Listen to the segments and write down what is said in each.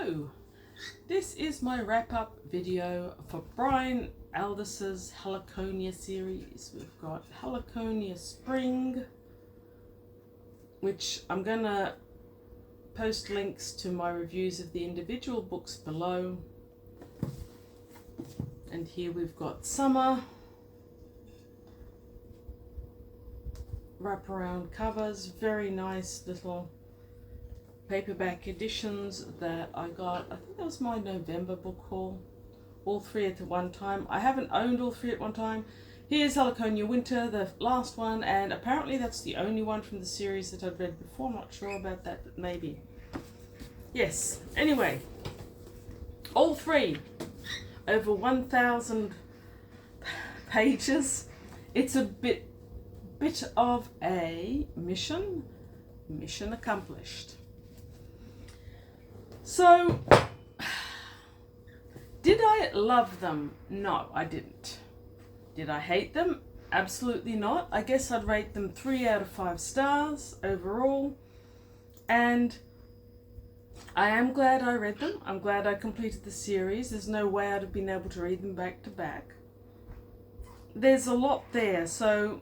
Hello, this is my wrap-up video for Brian Aldiss's Helliconia series. We've got Helliconia Spring, which I'm going to post links to my reviews of the individual books below. And here we've got Summer, wraparound covers, very nice little paperback editions that I got. I think that was my November book haul, all three at one time. I haven't owned all three at one time. Here's Helliconia Winter, the last one, and apparently that's the only one from the series that I've read before. I'm not sure about that, but maybe. Yes, anyway, all three, over 1,000 pages. It's a bit of a mission accomplished. So, did I love them? No, I didn't. Did I hate them? Absolutely not. I guess I'd rate them 3 out of 5 stars overall. And I am glad I read them. I'm glad I completed the series. There's no way I'd have been able to read them back to back. There's a lot there, so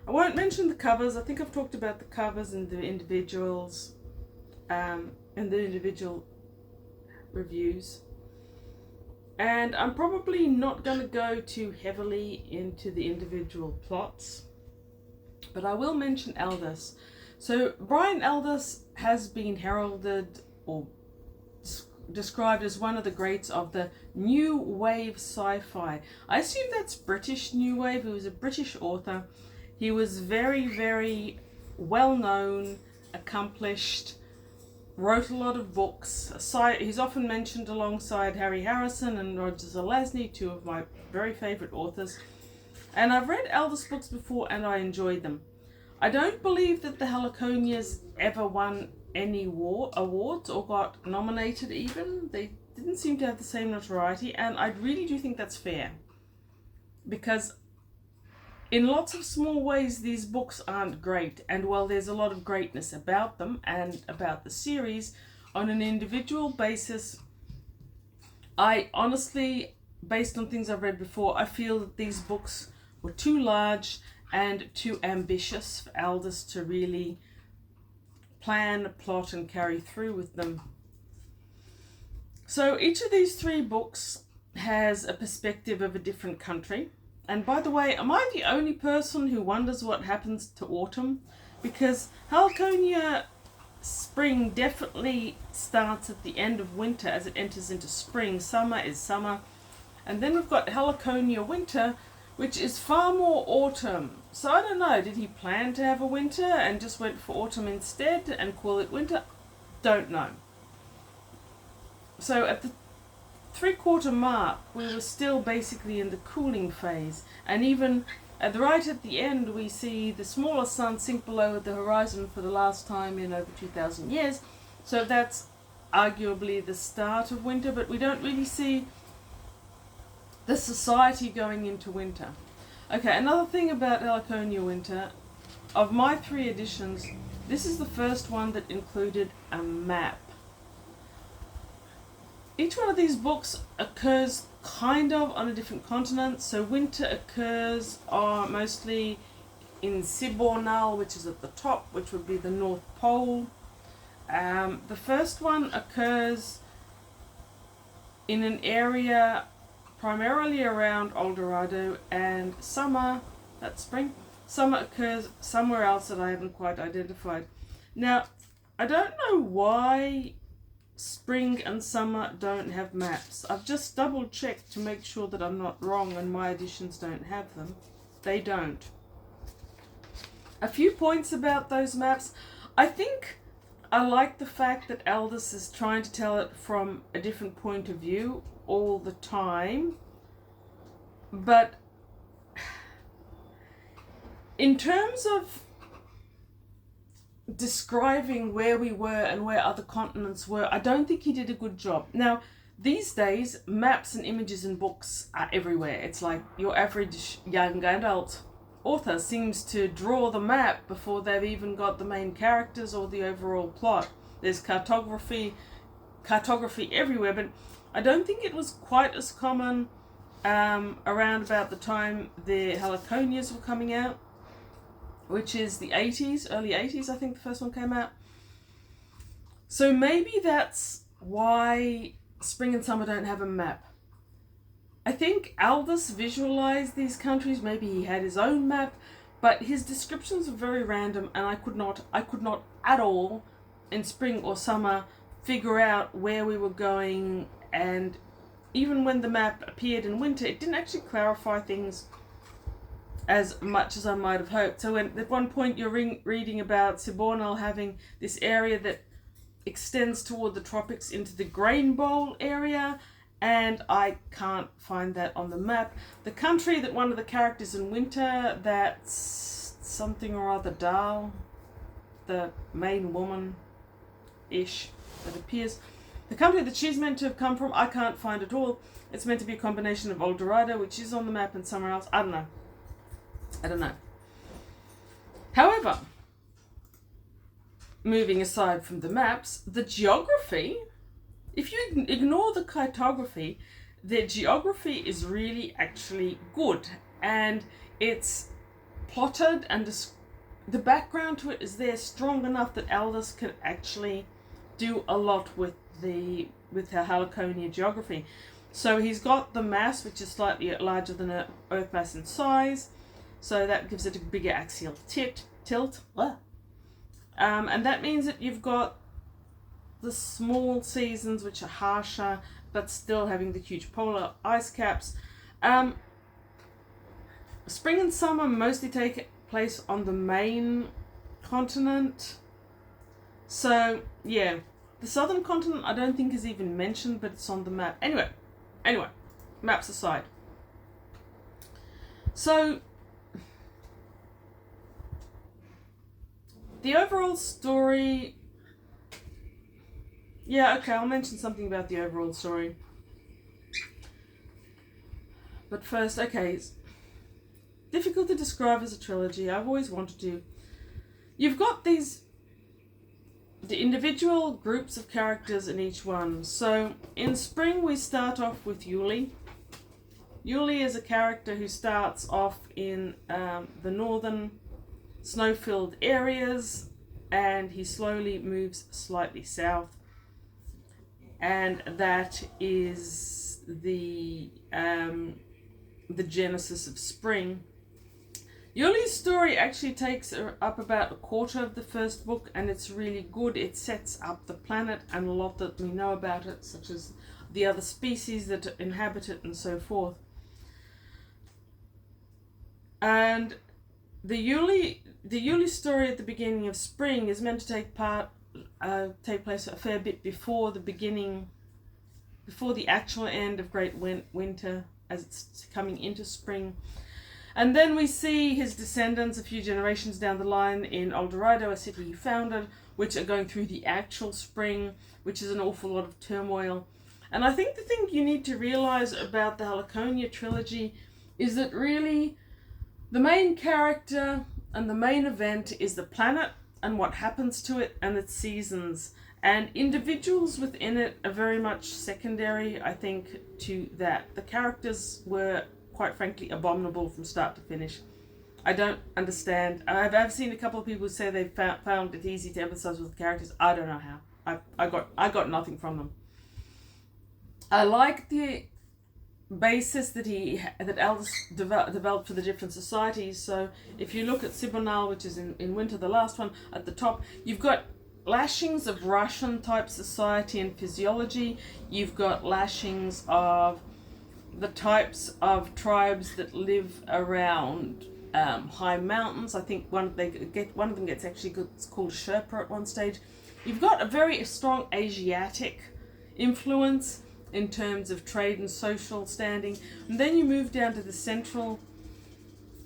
I won't mention the covers. I think I've talked about the covers and the individuals and the individual reviews. And I'm probably not going to go too heavily into the individual plots, but I will mention Aldiss. So Brian Aldiss has been heralded or described as one of the greats of the new wave sci-fi. I assume that's British new wave. He was a British author. He was very, very well known, accomplished, wrote a lot of books. He's often mentioned alongside Harry Harrison and Roger Zelazny, two of my very favourite authors. And I've read Aldiss books before and I enjoyed them. I don't believe that the Helliconias ever won any awards or got nominated even. They didn't seem to have the same notoriety, and I really do think that's fair. Because in lots of small ways these books aren't great, and while there's a lot of greatness about them and about the series, on an individual basis, I honestly, based on things I've read before, I feel that these books were too large and too ambitious for Aldiss to really plan, plot and carry through with them. So each of these 3 books has a perspective of a different country. And by the way, am I the only person who wonders what happens to autumn? Because Helliconia Spring definitely starts at the end of winter as it enters into spring. Summer is summer. And then we've got Helliconia Winter, which is far more autumn. So I don't know, did he plan to have a winter and just went for autumn instead and call it winter? Don't know. So at the 3/4 mark, we were still basically in the cooling phase. And even right at the end, we see the smaller sun sink below the horizon for the last time in over 2,000 years. So that's arguably the start of winter, but we don't really see the society going into winter. Okay, another thing about Helliconia Winter, of my 3 editions, this is the first one that included a map. Each one of these books occurs kind of on a different continent. So winter occurs mostly in Sibonal, which is at the top, which would be the North Pole. The first one occurs in an area primarily around El Dorado, and summer, that's spring, summer occurs somewhere else that I haven't quite identified. Now, I don't know why spring and summer don't have maps. I've just double checked to make sure that I'm not wrong and my editions don't have them. They don't. A few points about those maps. I think I like the fact that Aldiss is trying to tell it from a different point of view all the time, but in terms of describing where we were and where other continents were, I don't think he did a good job. Now, these days, maps and images in books are everywhere. It's like your average young adult author seems to draw the map before they've even got the main characters or the overall plot. There's cartography everywhere, but I don't think it was quite as common around about the time the Helliconias were coming out, which is the 80s, early 80s, I think the first one came out. So maybe that's why spring and summer don't have a map. I think Aldiss visualized these countries, maybe he had his own map, but his descriptions were very random, and I could not at all in spring or summer figure out where we were going, and even when the map appeared in winter, it didn't actually clarify things as much as I might have hoped. So when at one point you're reading about Sibornal having this area that extends toward the tropics into the grain bowl area, and I can't find that on the map. The country that one of the characters in winter, that's something or other Dal, the main woman-ish that appears. The country that she's meant to have come from, I can't find at all. It's meant to be a combination of El Dorado, which is on the map, and somewhere else. I don't know. However, moving aside from the maps, the geography, if you ignore the cartography, the geography is really actually good, and it's plotted, and the background to it is there strong enough that Aldiss can actually do a lot with the Helliconia geography. So he's got the mass, which is slightly larger than an Earth mass in size, so that gives it a bigger axial tilt. And that means that you've got the small seasons, which are harsher, but still having the huge polar ice caps. Spring and summer mostly take place on the main continent. So, yeah. The southern continent I don't think is even mentioned, but it's on the map. Anyway, maps aside. So, the overall story... Yeah, okay, I'll mention something about the overall story. But first, okay, it's difficult to describe as a trilogy. I've always wanted to. You've got the individual groups of characters in each one. So, in spring we start off with Yuli. Yuli is a character who starts off in the northern snow-filled areas, and he slowly moves slightly south. And that is the genesis of spring. Yuli's story actually takes up about a quarter of the first book, and it's really good. It sets up the planet and a lot that we know about it, such as the other species that inhabit it and so forth. And the Yuli story at the beginning of spring is meant to take place a fair bit before the actual end of Great Winter, as it's coming into spring. And then we see his descendants a few generations down the line in El Dorado, a city he founded, which are going through the actual spring, which is an awful lot of turmoil. And I think the thing you need to realize about the Helliconia trilogy is that really the main character and the main event is the planet and what happens to it and its seasons. And individuals within it are very much secondary, I think, to that. The characters were, quite frankly, abominable from start to finish. I don't understand. I've seen a couple of people say they found it easy to empathize with the characters. I don't know how. I got nothing from them. I like the basis that Aldiss developed for the different societies. So if you look at Sibornal, which is in winter, the last one, at the top, you've got lashings of Russian type society and physiology. You've got lashings of the types of tribes that live around high mountains. I think one of them gets actually it's called Sherpa at one stage. You've got a very strong Asiatic influence in terms of trade and social standing. And then you move down to the central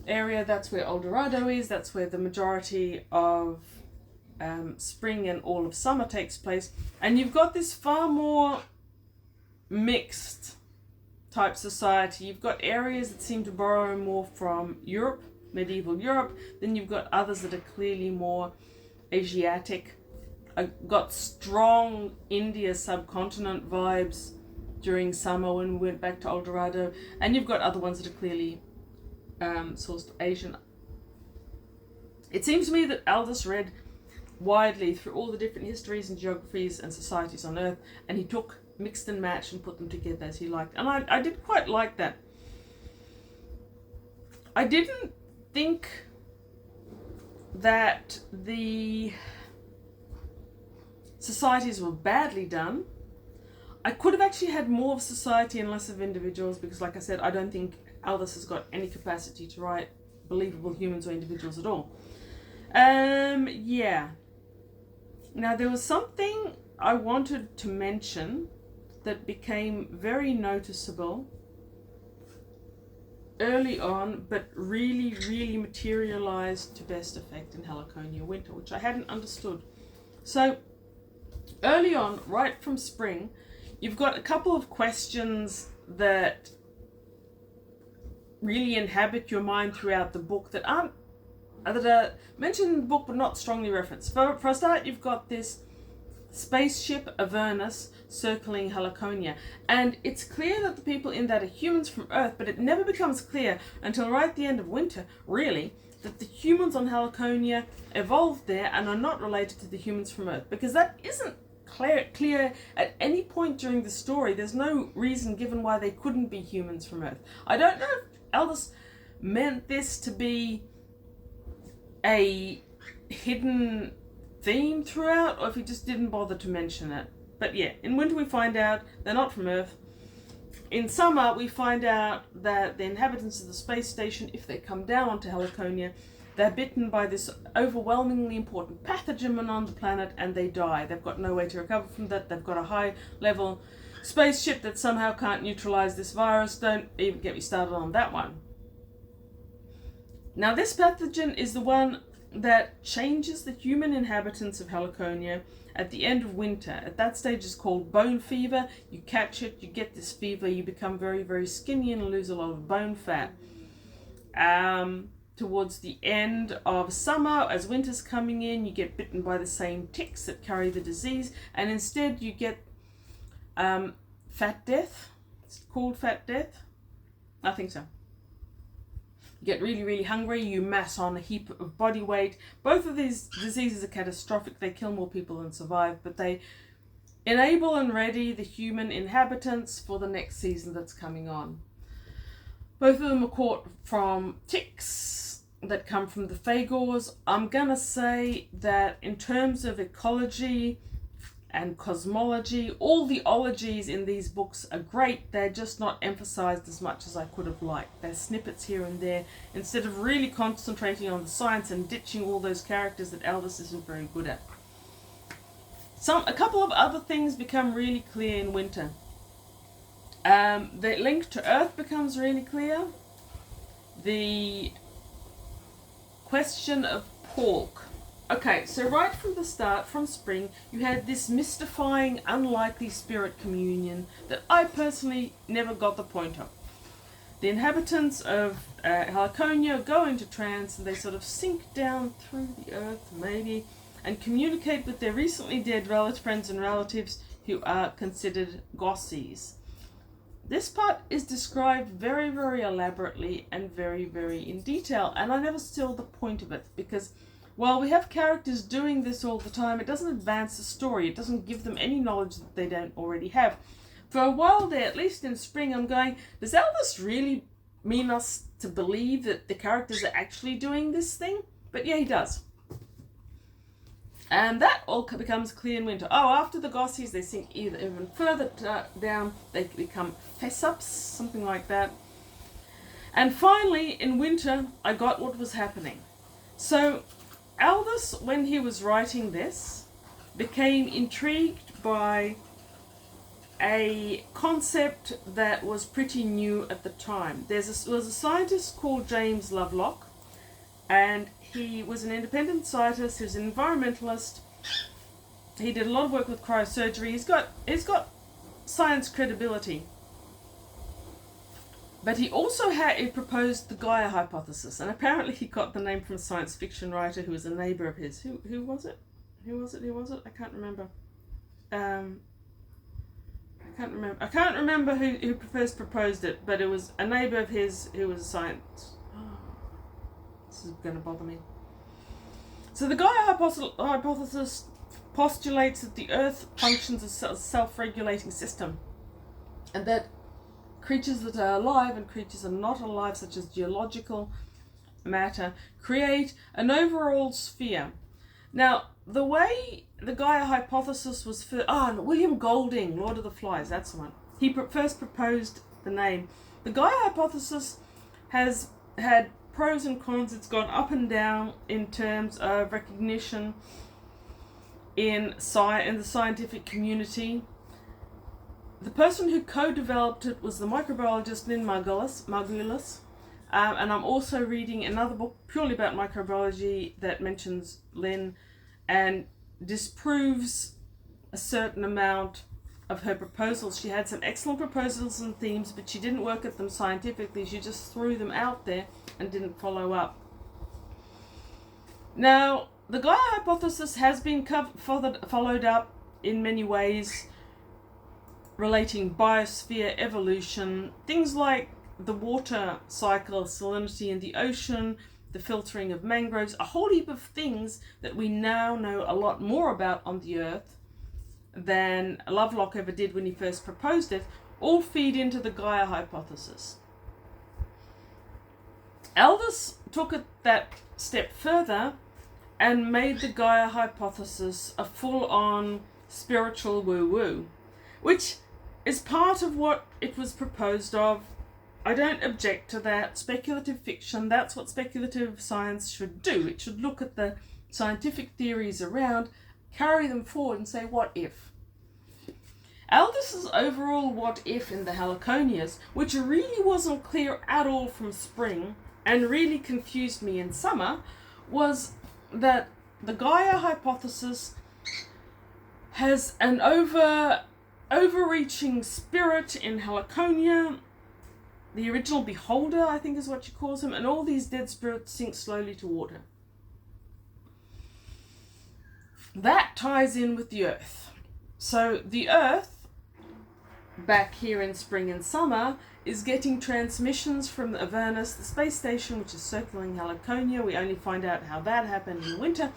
area. That's where El Dorado is. That's where the majority of spring and all of summer takes place. And you've got this far more mixed type society. You've got areas that seem to borrow more from Europe, medieval Europe. Then you've got others that are clearly more Asiatic. Got strong India subcontinent vibes during summer when we went back to El Dorado. And you've got other ones that are clearly sourced Asian. It seems to me that Aldiss read widely through all the different histories and geographies and societies on Earth, and he took, mixed and matched and put them together as he liked. And I did quite like that. I didn't think that the societies were badly done. I could have actually had more of society and less of individuals, because like I said, I don't think Aldiss has got any capacity to write believable humans or individuals at all. Yeah. Now there was something I wanted to mention that became very noticeable early on, but really materialized to best effect in Helliconia Winter, which I hadn't understood. So early on, right from spring, you've got a couple of questions that really inhabit your mind throughout the book that are mentioned in the book but not strongly referenced. For a start, you've got this spaceship Avernus circling Helliconia, and it's clear that the people in that are humans from Earth, but it never becomes clear until right at the end of Winter, really, that the humans on Helliconia evolved there and are not related to the humans from Earth, because that isn't clear at any point during the story. There's no reason given why they couldn't be humans from Earth. I don't know if Aldiss meant this to be a hidden theme throughout, or if he just didn't bother to mention it. But yeah, in Winter we find out they're not from Earth. In summer we find out that the inhabitants of the space station, if they come down onto Helliconia, they're bitten by this overwhelmingly important pathogen on the planet and they die. They've got no way to recover from that. They've got a high level spaceship that somehow can't neutralize this virus. Don't even get me started on that one. Now this pathogen is the one that changes the human inhabitants of Helliconia at the end of winter. At that stage it's called bone fever. You catch it, you get this fever, you become very skinny and lose a lot of bone fat. Towards the end of summer, as winter's coming in, you get bitten by the same ticks that carry the disease, and instead you get fat death. It's called fat death. I think so. You get really hungry, you mass on a heap of body weight. Both of these diseases are catastrophic. They kill more people than survive, but they enable and ready the human inhabitants for the next season that's coming on. Both of them are caught from ticks that come from the Phagors. I'm gonna say that in terms of ecology and cosmology, all the ologies in these books are great. They're just not emphasized as much as I could have liked. There's snippets here and there, instead of really concentrating on the science and ditching all those characters that Aldiss isn't very good at. A couple of other things become really clear in Winter. The link to Earth becomes really clear. The question of pork. Okay, so right from the start, from spring, you had this mystifying, unlikely spirit communion that I personally never got the point of. The inhabitants of Helliconia go into trance and they sort of sink down through the earth, maybe, and communicate with their recently dead friends and relatives who are considered gossies. This part is described very elaborately and very in detail, and I never saw the point of it, because while we have characters doing this all the time, it doesn't advance the story. It doesn't give them any knowledge that they don't already have. For a while there, at least in spring, I'm going, does Aldiss really mean us to believe that the characters are actually doing this thing? But yeah, he does. And that all becomes clear in Winter. Oh, after the gossies, they sink even further down. They become fessups, something like that. And finally, in Winter, I got what was happening. So Aldiss, when he was writing this, became intrigued by a concept that was pretty new at the time. There was a scientist called James Lovelock, and he was an independent scientist. He was an environmentalist. He did a lot of work with cryosurgery. He's got science credibility. But he also he proposed the Gaia hypothesis, and apparently he got the name from a science fiction writer who was a neighbour of his. Who was it? Who was it? I can't remember. I can't remember who first proposed it, but it was a neighbour of his who was a science. Oh, this is going to bother me. So the Gaia hypothesis postulates that the Earth functions as a self-regulating system, and that creatures that are alive and creatures that are not alive, such as geological matter, create an overall sphere. Now, the way the Gaia hypothesis was William Golding, Lord of the Flies, that's the one. He first proposed the name. The Gaia hypothesis has had pros and cons. It's gone up and down in terms of recognition in the scientific community. The person who co-developed it was the microbiologist Lynn Margulis. And I'm also reading another book purely about microbiology that mentions Lynn and disproves a certain amount of her proposals. She had some excellent proposals and themes, but she didn't work at them scientifically. She just threw them out there and didn't follow up. Now, the Gaia hypothesis has been followed up in many ways, relating biosphere evolution, things like the water cycle, salinity in the ocean, the filtering of mangroves, a whole heap of things that we now know a lot more about on the Earth than Lovelock ever did when he first proposed it, all feed into the Gaia hypothesis. Aldiss took it that step further and made the Gaia hypothesis a full-on spiritual woo-woo, which is part of what it was proposed of. I don't object to that. Speculative fiction, that's what speculative science should do. It should look at the scientific theories around, carry them forward and say, what if? Aldiss's overall what if in the Helliconias, which really wasn't clear at all from spring and really confused me in summer, was that the Gaia hypothesis has an overreaching spirit in Helliconia. The original beholder, I think is what she calls him, and all these dead spirits sink slowly to water. That ties in with the Earth. So the Earth, back here in spring and summer, is getting transmissions from Avernus, the space station, which is circling Helliconia. We only find out how that happened in winter.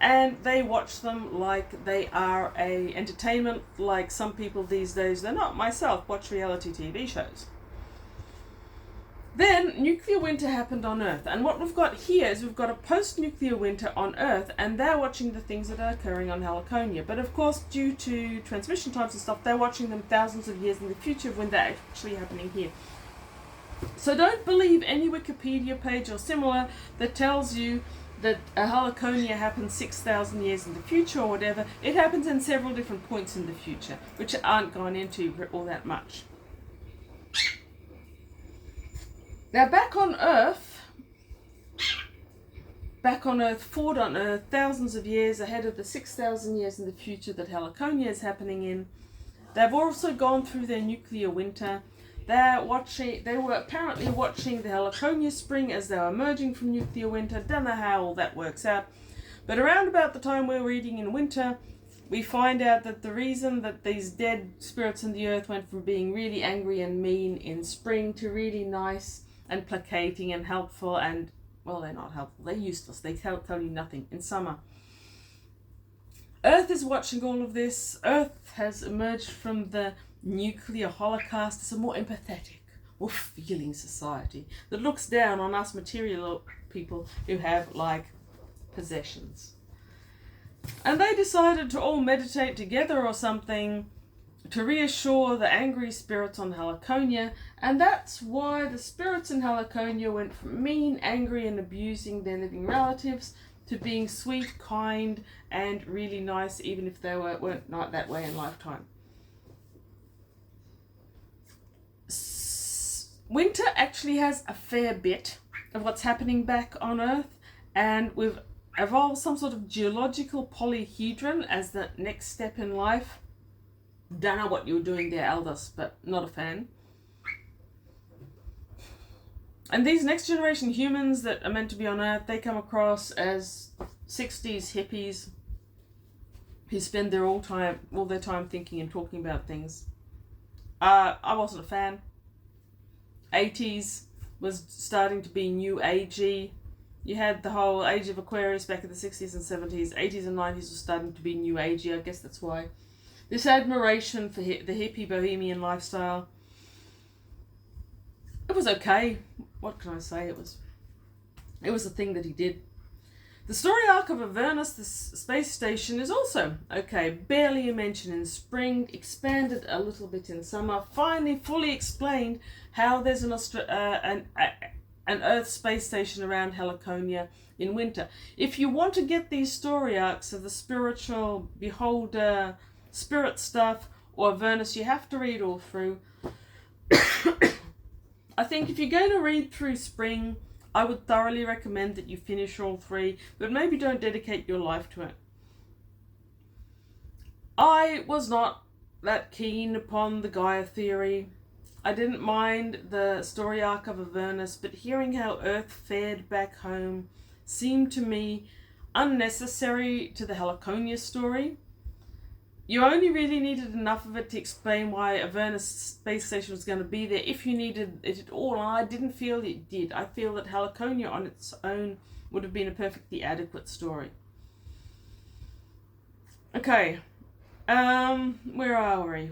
And they watch them like they are a entertainment, like some people these days, they're not myself, watch reality TV shows. Then nuclear winter happened on Earth, and what we've got here is we've got a post-nuclear winter on Earth, and they're watching the things that are occurring on Helliconia. But of course, due to transmission times and stuff, they're watching them thousands of years in the future when they're actually happening here. So don't believe any Wikipedia page or similar that tells you that a Helliconia happens 6,000 years in the future or whatever. It happens in several different points in the future, which aren't gone into all that much. Now back on Earth, Ford on Earth, thousands of years ahead of the 6,000 years in the future that Helliconia is happening in. They've also gone through their nuclear winter. They were apparently watching the Helliconia spring as they were emerging from nuclear winter. Don't know how all that works out. But around about the time we're reading in winter, we find out that the reason that these dead spirits in the Earth went from being really angry and mean in spring to really nice and placating and helpful and, well, they're not helpful, they're useless, they tell you nothing in summer. Earth is watching all of this. Earth has emerged from the nuclear holocaust as a more empathetic, more feeling society that looks down on us material people who have, like, possessions. And they decided to all meditate together or something to reassure the angry spirits on Helliconia, and that's why the spirits in Helliconia went from mean, angry, and abusing their living relatives to being sweet, kind, and really nice, even if they weren't not that way in lifetime. Winter actually has a fair bit of what's happening back on Earth, and we've evolved some sort of geological polyhedron as the next step in life. Don't know what you were doing there, Aldiss, but not a fan. And these next generation humans that are meant to be on Earth, they come across as 60s hippies who spend all their time thinking and talking about things. I wasn't a fan. 80s was starting to be new agey. You had the whole age of Aquarius back in the 60s and 70s. 80s and 90s was starting to be new agey. I guess that's why. This admiration for the hippie bohemian lifestyle. It was okay. What can I say? It was a thing that he did. The story arc of Avernus, the space station, is also okay. Barely a mention in spring, expanded a little bit in summer, finally fully explained how there's an Earth space station around Helliconia in winter. If you want to get these story arcs of the spiritual beholder, spirit stuff, or Avernus, you have to read all through. I think if you're going to read through spring, I would thoroughly recommend that you finish all three, but maybe don't dedicate your life to it. I was not that keen upon the Gaia theory. I didn't mind the story arc of Avernus, but hearing how Earth fared back home seemed to me unnecessary to the Helliconia story. You only really needed enough of it to explain why Avernus space station was going to be there if you needed it at all, and I didn't feel it did. I feel that Helliconia on its own would have been a perfectly adequate story. Okay, where are we?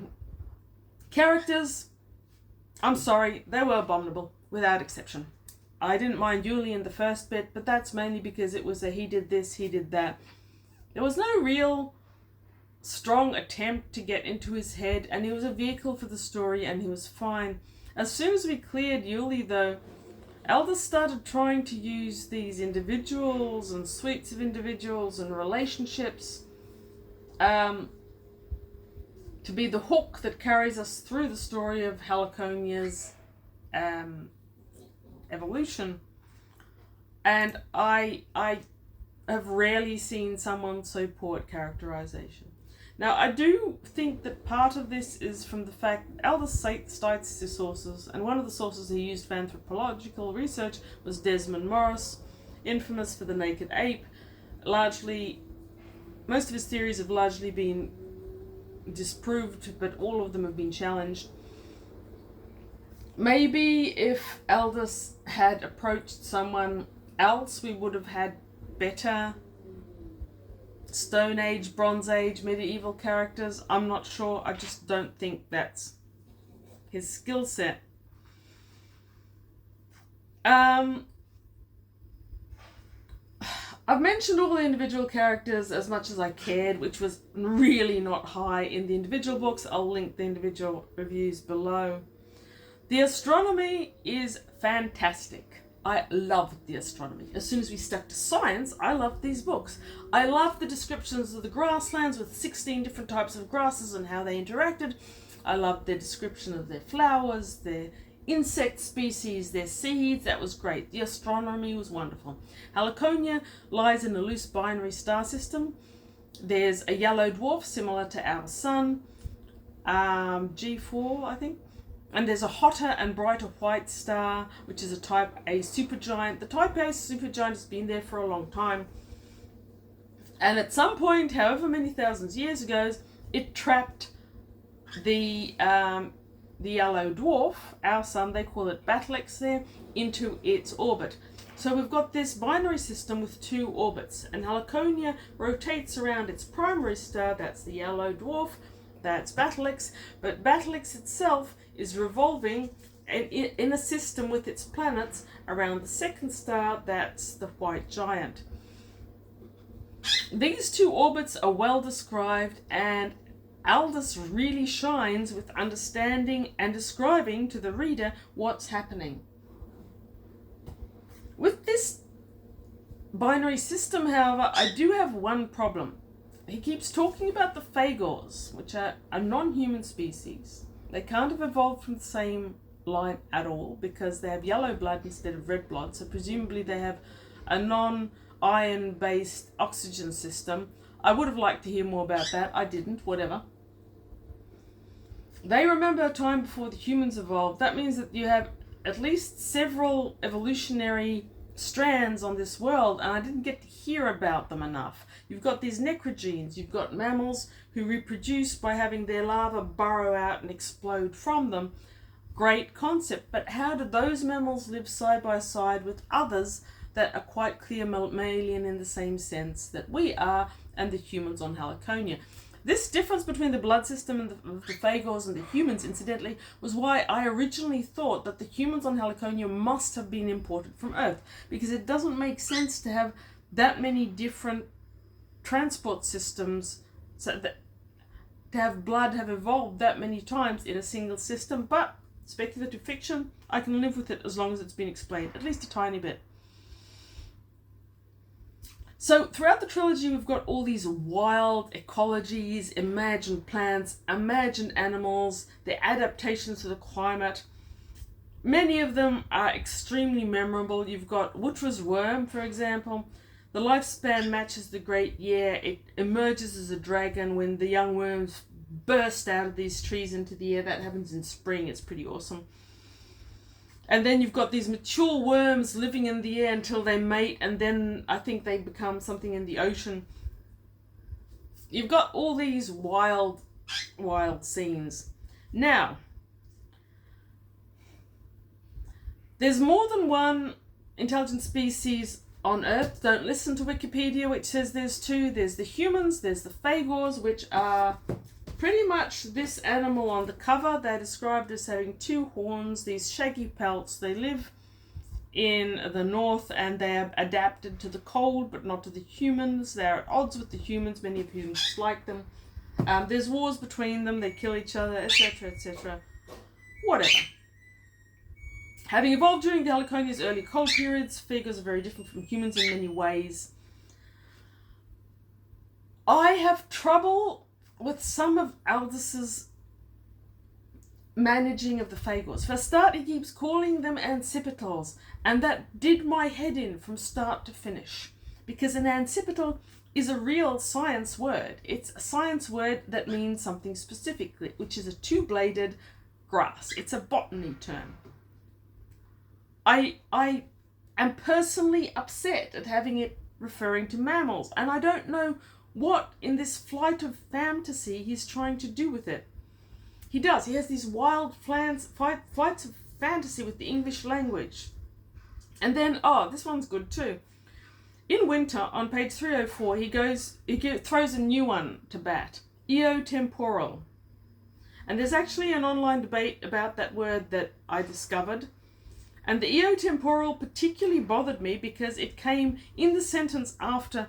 Characters, I'm sorry, they were abominable, without exception. I didn't mind Yuli in the first bit, but that's mainly because it was a he did this, he did that. There was no real strong attempt to get into his head, and he was a vehicle for the story, and he was fine. As soon as we cleared Yuli, though, Aldiss started trying to use these individuals and suites of individuals and relationships to be the hook that carries us through the story of Helliconia's evolution. And I have rarely seen someone so poor at characterization. Now, I do think that part of this is from the fact that Aldiss cites his sources, and one of the sources he used for anthropological research was Desmond Morris, infamous for the naked ape. Most of his theories have largely been disproved, but all of them have been challenged. Maybe if Aldiss had approached someone else, we would have had better Stone Age, Bronze Age, medieval characters. I'm not sure. I just don't think that's his skill set. I've mentioned all the individual characters as much as I cared, which was really not high in the individual books. I'll link the individual reviews below. The astronomy is fantastic. I loved the astronomy. As soon as we stuck to science, I loved these books. I loved the descriptions of the grasslands with 16 different types of grasses and how they interacted. I loved their description of their flowers, their insect species, their seeds. That was great. The astronomy was wonderful. Helliconia lies in a loose binary star system. There's a yellow dwarf similar to our sun, G4, I think. And there's a hotter and brighter white star, which is a Type A supergiant. The Type A supergiant has been there for a long time. And at some point, however many thousands of years ago, it trapped the yellow dwarf, our sun, they call it Battlex there, into its orbit. So we've got this binary system with two orbits. And Helliconia rotates around its primary star, that's the yellow dwarf, that's Battlex. But Battlex itself is revolving in a system with its planets around the second star, that's the white giant. These two orbits are well described, and Aldiss really shines with understanding and describing to the reader what's happening. With this binary system, however, I do have one problem. He keeps talking about the Phagors, which are a non-human species. They can't have evolved from the same line at all because they have yellow blood instead of red blood, so presumably they have a non-iron-based oxygen system. I would have liked to hear more about that. I didn't, whatever. They remember a time before the humans evolved. That means that you have at least several evolutionary strands on this world, and I didn't get to hear about them enough. You've got these necrogenes, you've got mammals who reproduce by having their larvae burrow out and explode from them. Great concept, but how do those mammals live side by side with others that are quite clear mammalian in the same sense that we are and the humans on Helliconia? This difference between the blood system and the phagors and the humans, incidentally, was why I originally thought that the humans on Helliconia must have been imported from Earth, because it doesn't make sense to have that many different transport systems, so that to have blood have evolved that many times in a single system. But speculative fiction, I can live with it as long as it's been explained, at least a tiny bit. So throughout the trilogy, we've got all these wild ecologies, imagined plants, imagined animals, their adaptations to the climate. Many of them are extremely memorable. You've got Wutra's worm, for example. The lifespan matches the great year. It emerges as a dragon when the young worms burst out of these trees into the air. That happens in spring. It's pretty awesome. And then you've got these mature worms living in the air until they mate, and then I think they become something in the ocean. You've got all these wild scenes. Now, there's more than one intelligent species on Earth. Don't listen to Wikipedia, which says there's two. There's the humans, there's the phagors, which are pretty much this animal on the cover. They're described as having two horns, these shaggy pelts. They live in the north and they're adapted to the cold, but not to the humans. They're at odds with the humans, many of whom dislike them. There's wars between them, they kill each other, etc., etc. Whatever. Having evolved during the Helliconia's early cold periods, phagors are very different from humans in many ways. I have trouble with some of Aldiss's managing of the phagors. For a start, he keeps calling them ancipitals, and that did my head in from start to finish, because an ancipital is a real science word. It's a science word that means something specific, which is a two-bladed grass. It's a botany term. I am personally upset at having it referring to mammals, and I don't know what in this flight of fantasy he's trying to do with it. He does. He has these wild flights of fantasy with the English language. And then, this one's good too. In winter, on page 304, he throws a new one to bat. Eotemporal. And there's actually an online debate about that word that I discovered. And the eotemporal particularly bothered me because it came in the sentence after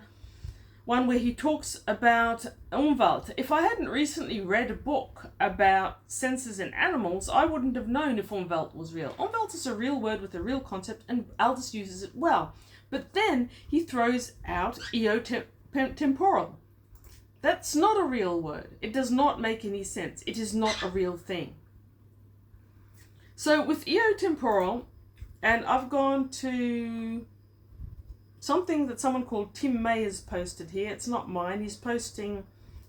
one where he talks about Umwelt. If I hadn't recently read a book about senses in animals, I wouldn't have known if Umwelt was real. Umwelt is a real word with a real concept, and Aldiss uses it well. But then he throws out eotemporal. That's not a real word. It does not make any sense. It is not a real thing. So with eotemporal, and I've gone to something that someone called Tim May has posted here. It's not mine. He's posting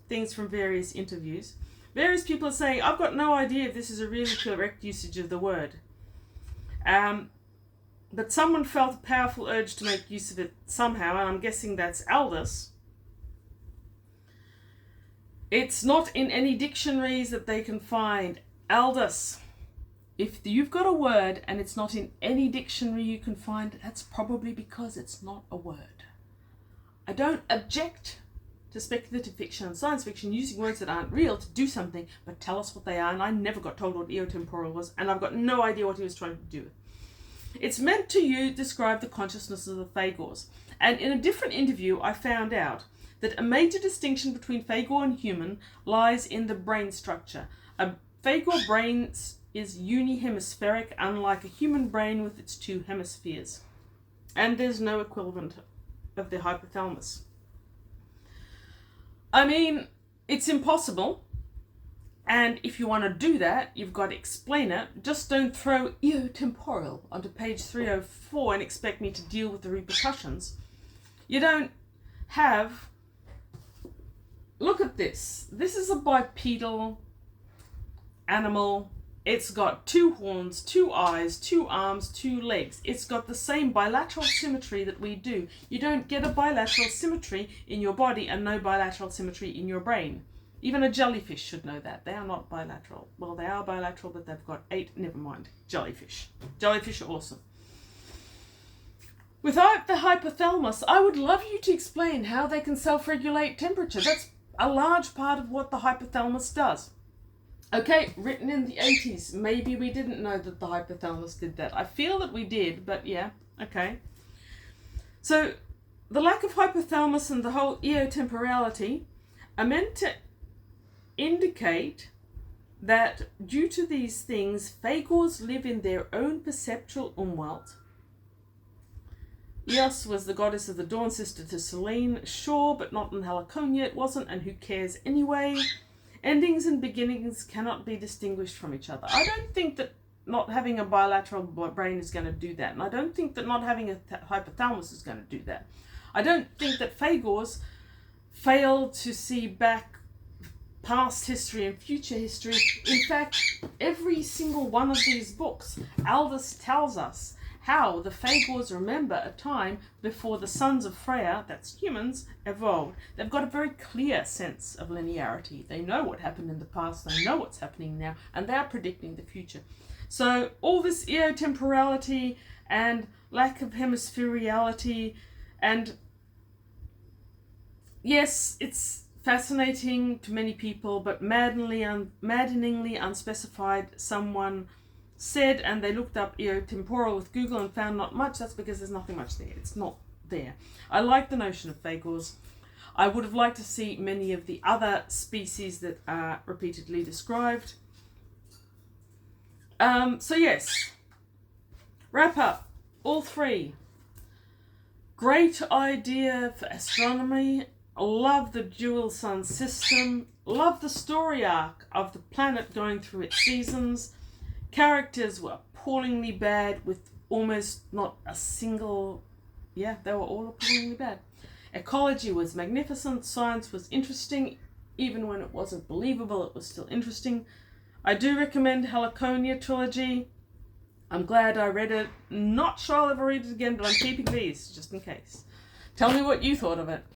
things from various interviews. Various people are saying, I've got no idea if this is a really correct usage of the word. But someone felt a powerful urge to make use of it somehow, and I'm guessing that's Aldiss. It's not in any dictionaries that they can find. Aldiss. If you've got a word and it's not in any dictionary you can find, that's probably because it's not a word. I don't object to speculative fiction and science fiction using words that aren't real to do something, but tell us what they are, and I never got told what eotemporal was, and I've got no idea what he was trying to do. It's meant to describe the consciousness of the phagors, and in a different interview I found out that a major distinction between phagor and human lies in the brain structure. A phagor brain is unihemispheric, unlike a human brain with its two hemispheres. And there's no equivalent of the hypothalamus. I mean, it's impossible. And if you want to do that, you've got to explain it. Just don't throw eotemporal onto page 304 and expect me to deal with the repercussions. You don't have... Look at this. This is a bipedal animal It's got 2 horns, 2 eyes, 2 arms, 2 legs. It's got the same bilateral symmetry that we do. You don't get a bilateral symmetry in your body and no bilateral symmetry in your brain. Even a jellyfish should know that. They are not bilateral. Well, they are bilateral, but they've got 8. Never mind. Jellyfish. Jellyfish are awesome. Without the hypothalamus, I would love you to explain how they can self-regulate temperature. That's a large part of what the hypothalamus does. Okay, written in the 80s. Maybe we didn't know that the hypothalamus did that. I feel that we did, but yeah, okay. So, the lack of hypothalamus and the whole eotemporality are meant to indicate that due to these things, Phagors live in their own perceptual umwelt. Eos was the goddess of the dawn, sister to Selene. Sure, but not in Helliconia it wasn't, and who cares anyway? Endings and beginnings cannot be distinguished from each other. I don't think that not having a bilateral brain is going to do that, and I don't think that not having a hypothalamus is going to do that. I don't think that Phagors fail to see back past history and future history. In fact, every single one of these books, Aldiss tells us how the Phagors remember a time before the sons of Freya, that's humans, evolved. They've got a very clear sense of linearity. They know what happened in the past, they know what's happening now, and they are predicting the future. So all this eotemporality and lack of hemispheriality, and yes, it's fascinating to many people, but maddeningly unspecified. Someone said, and they looked up eotemporal with Google and found not much. That's because there's nothing much there. It's not there. I like the notion of Phagors. I would have liked to see many of the other species that are repeatedly described. So yes, wrap up. All 3. Great idea for astronomy. Love the dual sun system. Love the story arc of the planet going through its seasons. Characters were appallingly bad with almost not a single... Yeah, they were all appallingly bad. Ecology was magnificent. Science was interesting. Even when it wasn't believable, it was still interesting. I do recommend Helliconia trilogy. I'm glad I read it. Not sure I'll ever read it again, but I'm keeping these just in case. Tell me what you thought of it.